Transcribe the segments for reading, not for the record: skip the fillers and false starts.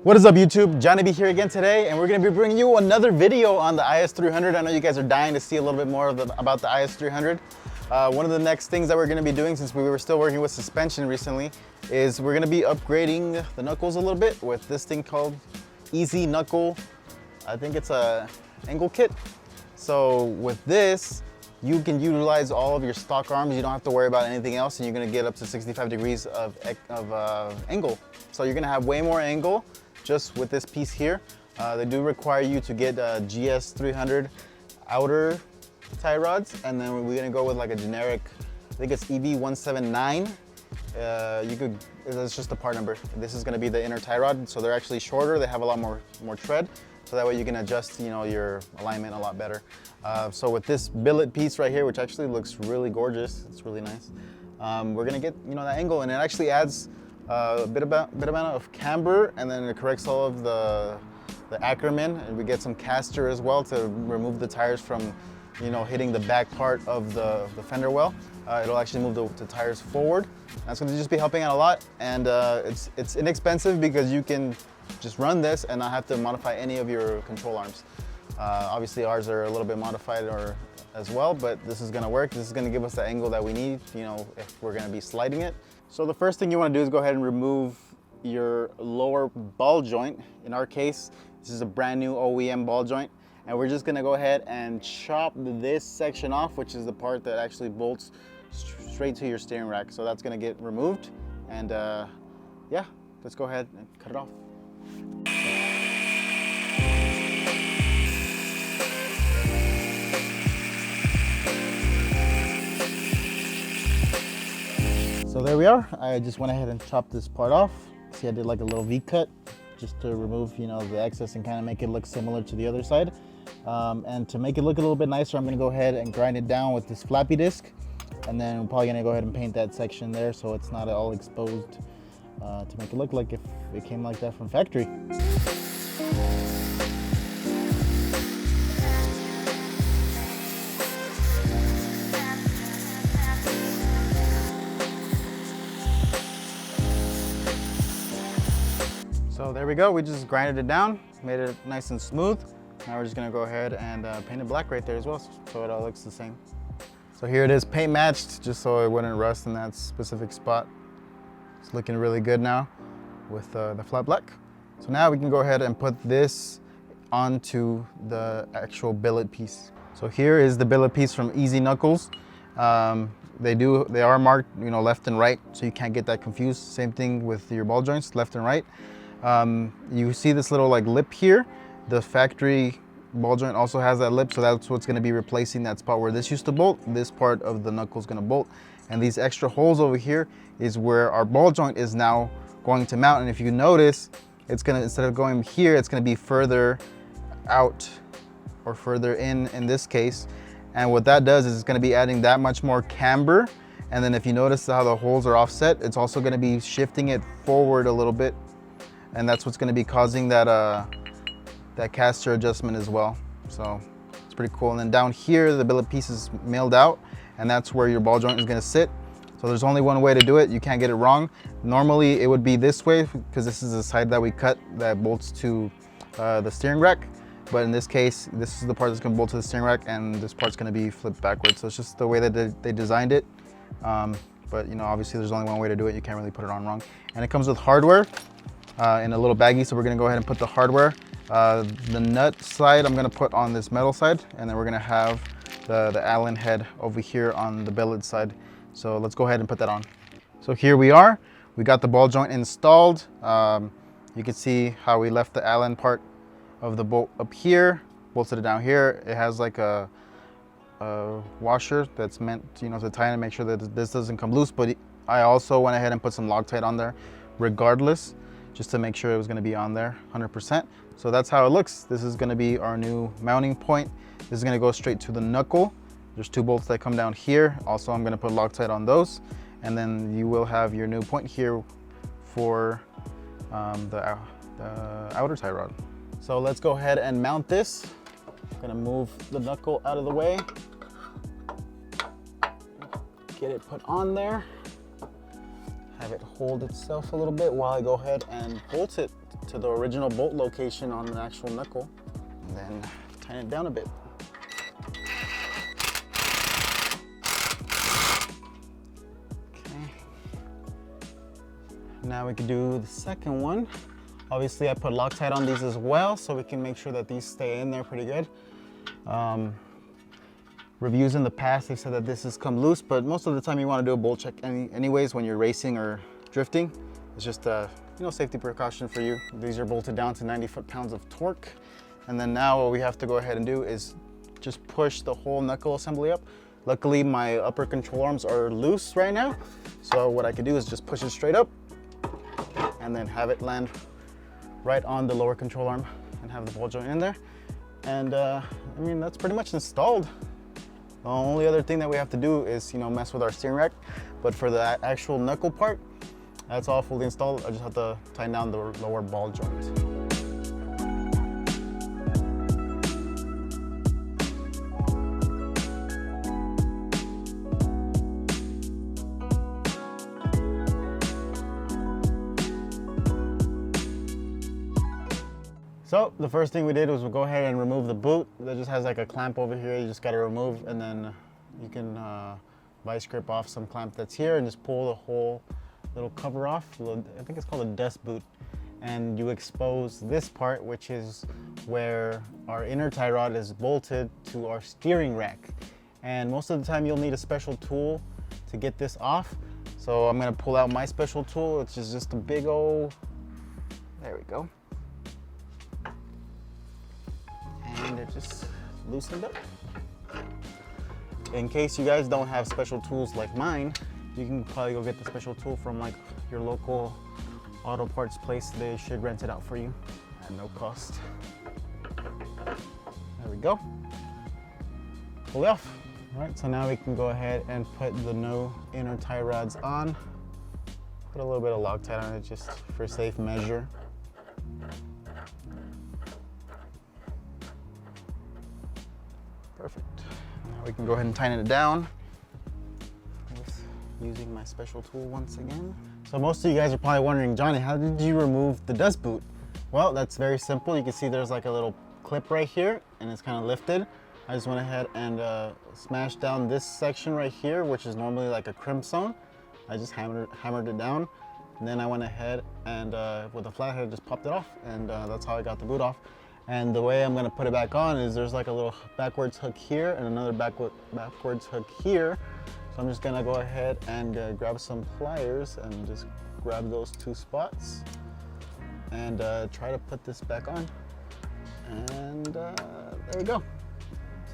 What is up YouTube? Jonny B here again today, and we're going to be bringing you another video on the IS300. I know you guys are dying to see a little bit more about the IS300. One of the next things that we're going to be doing, since we were still working with suspension recently, is we're going to be upgrading the knuckles a little bit with this thing called EZknuckles. I think it's a angle kit. So with this, you can utilize all of your stock arms. You don't have to worry about anything else, and you're going to get up to 65 degrees of angle. So you're going to have way more angle just with this piece here. They do require you to get GS300 outer tie rods, and then we're gonna go with like a generic, I think it's EV179. It's just the part number. This is gonna be the inner tie rod, so they're actually shorter. They have a lot more tread, so that way you can adjust, your alignment a lot better. So with this billet piece right here, which actually looks really gorgeous, it's really nice. We're gonna get that angle, and it actually adds a bit amount of camber, and then it corrects all of the Ackerman, and we get some caster as well to remove the tires from hitting the back part of the fender well. It'll actually move the tires forward. That's going to just be helping out a lot, and it's inexpensive because you can just run this and not have to modify any of your control arms. Obviously ours are a little bit modified as well, but this is going to work. This is going to give us the angle that we need, if we're going to be sliding it. So the first thing you want to do is go ahead and remove your lower ball joint. In our case, this is a brand new OEM ball joint, and we're just going to go ahead and chop this section off, which is the part that actually bolts straight to your steering rack. So that's going to get removed, and yeah, let's go ahead and cut it off. So there we are. I just went ahead and chopped this part off. See, I did like a little V cut just to remove, the excess and kind of make it look similar to the other side. And to make it look a little bit nicer, I'm gonna go ahead and grind it down with this flappy disc. And then I'm probably gonna go ahead and paint that section there so it's not all exposed, to make it look like if it came like that from factory. So there we go, we just grinded it down, made it nice and smooth. Now we're just gonna go ahead and paint it black right there as well, so it all looks the same. So here it is, paint matched, just so it wouldn't rust in that specific spot. It's looking really good now with the flat black. So now we can go ahead and put this onto the actual billet piece. So here is the billet piece from EZknuckles. They are marked, left and right, so you can't get that confused. Same thing with your ball joints, left and right. You see this little lip here. The factory ball joint also has that lip, so that's what's going to be replacing that spot where this used to bolt. This part of the knuckle is going to bolt, and these extra holes over here is where our ball joint is now going to mount. And if you notice, it's going to, instead of going here, it's going to be further out or further in this case. And what that does is it's going to be adding that much more camber. And then if you notice how the holes are offset, it's also going to be shifting it forward a little bit. And that's what's going to be causing that that caster adjustment as well. So it's pretty cool. And then down here, the billet piece is milled out, and that's where your ball joint is going to sit. So there's only one way to do it. You can't get it wrong. Normally it would be this way because this is the side that we cut that bolts to the steering rack. But in this case, this is the part that's going to bolt to the steering rack, and this part's going to be flipped backwards. So it's just the way that they designed it. But obviously there's only one way to do it. You can't really put it on wrong. And it comes with hardware in a little baggie. So we're going to go ahead and put the hardware. The nut side I'm going to put on this metal side, and then we're going to have the Allen head over here on the billet side. So let's go ahead and put that on. So here we are. We got the ball joint installed. You can see how we left the Allen part of the bolt up here, bolted it down here. It has like a washer that's meant to tie in and make sure that this doesn't come loose, but I also went ahead and put some Loctite on there regardless, just to make sure it was going to be on there 100%. So that's how it looks. This is going to be our new mounting point. This is going to go straight to the knuckle. There's two bolts that come down here. Also, I'm going to put Loctite on those, and then you will have your new point here for the outer tie rod. So let's go ahead and mount this. I'm going to move the knuckle out of the way, get it put on there. have it hold itself a little bit while I go ahead and bolt it to the original bolt location on the actual knuckle, and then tighten it down a bit. Okay. Now we can do the second one. Obviously I put Loctite on these as well, so we can make sure that these stay in there pretty good. Reviews in the past, they've said that this has come loose, but most of the time you want to do a bolt check anyways when you're racing or drifting. It's just a safety precaution for you. These are bolted down to 90 foot-pounds of torque. And then now what we have to go ahead and do is just push the whole knuckle assembly up. Luckily my upper control arms are loose right now, so what I could do is just push it straight up and then have it land right on the lower control arm and have the ball joint in there. And I mean, that's pretty much installed. The only other thing that we have to do is, mess with our steering rack. But for the actual knuckle part, that's all fully installed. I just have to tighten down the lower ball joint. So the first thing we did was we'll go ahead and remove the boot. That just has like a clamp over here. You just got to remove, and then you can vice grip off some clamp that's here and just pull the whole little cover off. I think it's called a dust boot. And you expose this part, which is where our inner tie rod is bolted to our steering rack. And most of the time you'll need a special tool to get this off. So I'm gonna pull out my special tool, which is just a big old, there we go. And it just loosened up. In case you guys don't have special tools like mine, you can probably go get the special tool from like your local auto parts place. They should rent it out for you at no cost. There we go. Pull it off. All right, so now we can go ahead and put the new inner tie rods on. Put a little bit of Loctite on it just for safe measure. Perfect. Now we can go ahead and tighten it down with using my special tool once again. So most of you guys are probably wondering, Johnny, how did you remove the dust boot? Well, that's very simple. You can see there's like a little clip right here and it's kind of lifted. I just went ahead and smashed down this section right here, which is normally like a crimp zone. I just hammered it down. And then I went ahead and with a flathead just popped it off, and that's how I got the boot off. And the way I'm gonna put it back on is there's like a little backwards hook here and another backwards hook here. So I'm just gonna go ahead and grab some pliers and just grab those two spots and try to put this back on. And there we go.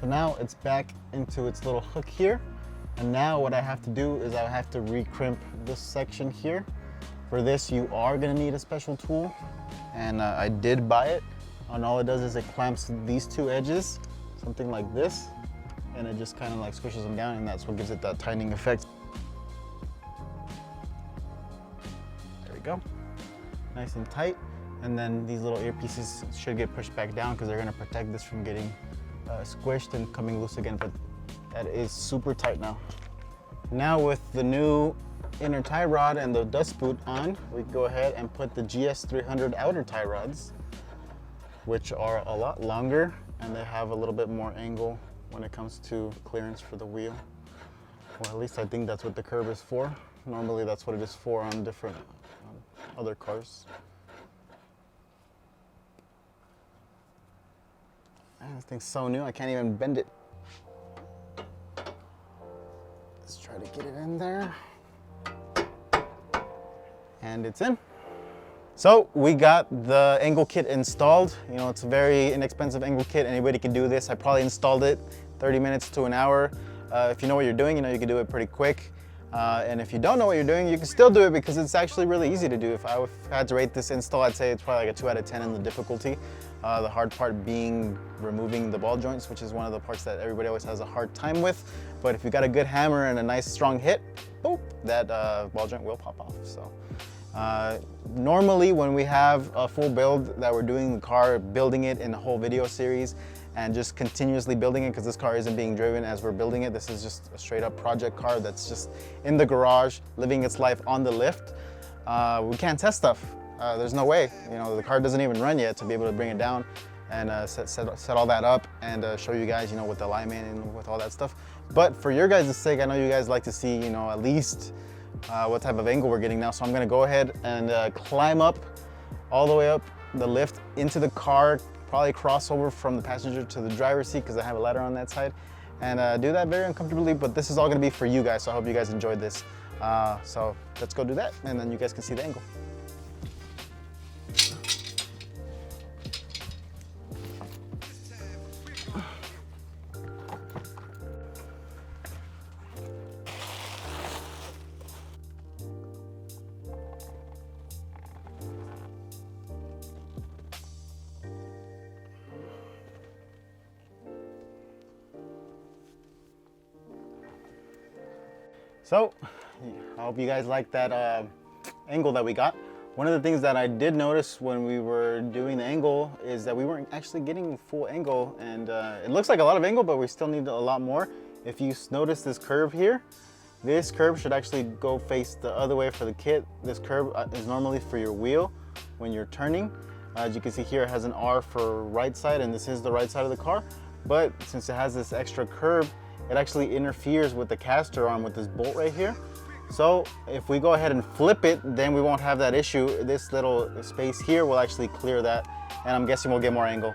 So now it's back into its little hook here. And now what I have to do is I have to recrimp this section here. For this, you are gonna need a special tool. And I did buy it. And all it does is it clamps these two edges, something like this, and it just kind of like squishes them down, and that's what gives it that tightening effect. There we go. Nice and tight. And then these little earpieces should get pushed back down because they're gonna protect this from getting squished and coming loose again, but that is super tight now. Now with the new inner tie rod and the dust boot on, we can go ahead and put the GS300 outer tie rods, which are a lot longer and they have a little bit more angle when it comes to clearance for the wheel. Or at least I think that's what the curve is for. Normally that's what it is for on different other cars. Man, this thing's so new, I can't even bend it. Let's try to get it in there. And it's in. So we got the angle kit installed. You know, it's a very inexpensive angle kit. Anybody can do this. I probably installed it 30 minutes to an hour. If you know what you're doing, you know you can do it pretty quick. And if you don't know what you're doing, you can still do it because it's actually really easy to do. If I had to rate this install, I'd say it's probably like a 2 out of 10 in the difficulty. The hard part being removing the ball joints, which is one of the parts that everybody always has a hard time with. But if you got a good hammer and a nice strong hit, boop, that ball joint will pop off. So. Normally when we have a full build that we're doing the car, building it in a whole video series, and just continuously building it, because this car isn't being driven as we're building it. This is just a straight up project car that's just in the garage, living its life on the lift. We can't test stuff. There's no way. You know, the car doesn't even run yet to be able to bring it down and set all that up and show you guys, you know, with the alignment and with all that stuff. But for your guys' sake, I know you guys like to see, you know, at least what type of angle we're getting now. So I'm gonna go ahead and climb up all the way up the lift into the car, probably cross over from the passenger to the driver's seat because I have a ladder on that side, and do that very uncomfortably, but this is all gonna be for you guys, so I hope you guys enjoyed this. So let's go do that, and then you guys can see the angle. So, I hope you guys like that angle that we got. One of the things that I did notice when we were doing the angle is that we weren't actually getting full angle, and it looks like a lot of angle, but we still need a lot more. If you notice this curve here, this curve should actually go face the other way for the kit. This curve is normally for your wheel when you're turning. As you can see here, it has an R for right side, and this is the right side of the car. But since it has this extra curve, it actually interferes with the caster arm with this bolt right here. So if we go ahead and flip it, then we won't have that issue. This little space here will actually clear that, and I'm guessing we'll get more angle.